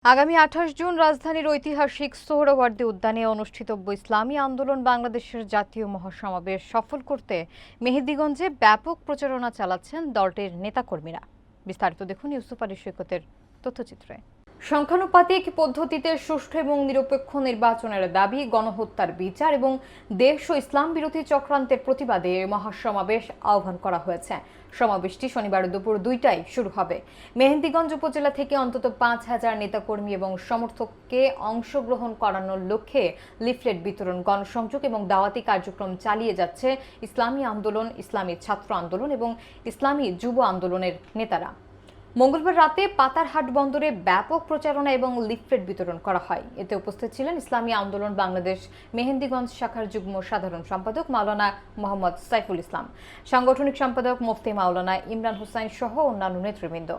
আগামী ২৮ জুন রাজধানীর ঐতিহাসিক সোহরাওয়ার্দী উদ্যানে অনুষ্ঠিতব্য ইসলামী আন্দোলন বাংলাদেশের জাতীয় মহাসমাবেশ সফল করতে মেহেন্দিগঞ্জে ব্যাপক প্রচারণা চালাচ্ছেন দলটির নেতাকর্মীরা। বিস্তারিত দেখুন ইউসুফ আলী সৈকতের তথ্যচিত্রে। সংখ্যানুপাতিক পদ্ধতিতে সুষ্ঠু এবং নিরপেক্ষ নির্বাচনের দাবি, গণহত্যার বিচার এবং দেশ ও ইসলাম বিরোধী চক্রান্তের প্রতিবাদে মহাসমাবেশ আহ্বান করা হয়েছে। সমাবেশটি শনিবার দুপুর ২টায় শুরু হবে। মেহেন্দিগঞ্জ উপজেলা থেকে অন্তত ৫,০০০ নেতাকর্মী এবং সমর্থককে অংশগ্রহণ করানোর লক্ষ্যে লিফলেট বিতরণ, গণসংযোগ এবং দাওয়াতি কার্যক্রম চালিয়ে যাচ্ছে ইসলামী আন্দোলন, ইসলামী ছাত্র আন্দোলন এবং ইসলামী যুব আন্দোলনের নেতারা। মঙ্গলবার রাতে পাতারহাট বন্দরে ব্যাপক প্রচারণা এবং লিফলেট বিতরণ করা হয়। এতে উপস্থিত ছিলেন ইসলামী আন্দোলন বাংলাদেশ মেহেন্দিগঞ্জ শাখার যুগ্ম সাধারণ সম্পাদক মাওলানা মোহাম্মদ সাইফুল ইসলাম, সাংগঠনিক সম্পাদক মুফতি মাওলানা ইমরান হোসাইন সহ অন্যান্য নেতৃবৃন্দ।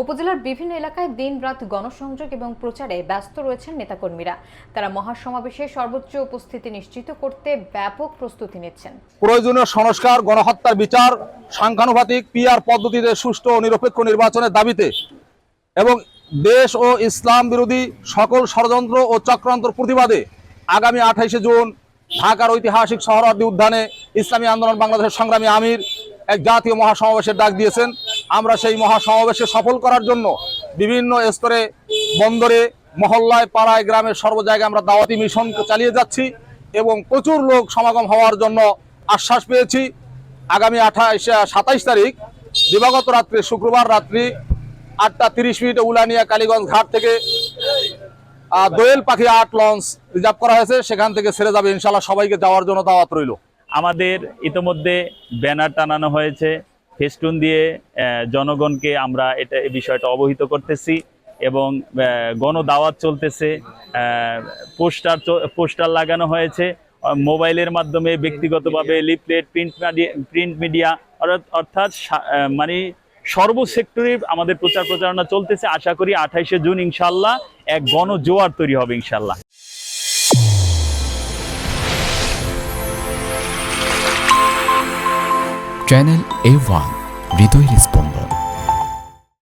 উপজেলার বিভিন্ন এলাকায় দিন-রাত গণসংযোগ এবং প্রচারে ব্যস্ত রয়েছেন নেতাকর্মীরা। তারা মহাসমাবেশে সর্বোচ্চ উপস্থিতি নিশ্চিত করতে ব্যাপক প্রস্তুতি নিচ্ছেন। প্রয়োজনীয় সংস্কার, গণহত্যার বিচার, সংখ্যানুপাতিক পিআর পদ্ধতিতে সুষ্ঠু ও নিরপেক্ষ নির্বাচনের দাবিতে এবং দেশ ও ইসলাম বিরোধী সকল ষড়যন্ত্র ও চক্রান্তর প্রতিবাদে আগামী ২৮ জুন ঢাকার ঐতিহাসিক সোহরাওয়ার্দী উদ্যানে ইসলামী আন্দোলন বাংলাদেশের সংগ্রামী আমির এক জাতীয় মহাসমাবেশের ডাক দিয়েছেন। আমরা সেই মহাসমাবেশে সফল করার জন্য বিভিন্ন স্তরে, বন্দরে, মহল্লায়, পাড়ায়, গ্রামের সর্ব জায়গায় আমরা দাওয়াতি মিশন চালিয়ে যাচ্ছি এবং প্রচুর লোক সমাগম হওয়ার জন্য আশ্বাস পেয়েছি। আগামী ২৭ তারিখ দিবাগত রাত্রে, শুক্রবার রাত্রি ৮টা ৩০ উলানিয়া কালীগঞ্জ ঘাট থেকে দোয়েল পাখি ৮ লঞ্চ রিজার্ভ করা হয়েছে, সেখান থেকে ছেড়ে যাবে ইনশাল্লাহ। সবাইকে যাওয়ার জন্য দাওয়াত রইল। আমাদের ইতোমধ্যে ব্যানার টানানো হয়েছে, ফেস্টুন দিয়ে জনগণকে আমরা এই বিষয়টা অবহিত করতেছি এবং গণদাওয়াত চলতেছে, পোস্টার লাগানো হয়েছে, মোবাইলের মাধ্যমে, ব্যক্তিগতভাবে লিফলেট, প্রিন্ট মিডিয়া, অর্থাৎ মানে সর্বসেক্টরে আমাদের প্রচারণা চলতেছে। আশা করি ২৮ জুন ইনশাল্লাহ এক গণজোয়ার তৈরি হবে ইনশাল্লাহ। চ্যানেল A1 হৃদয়ের স্পন্দন।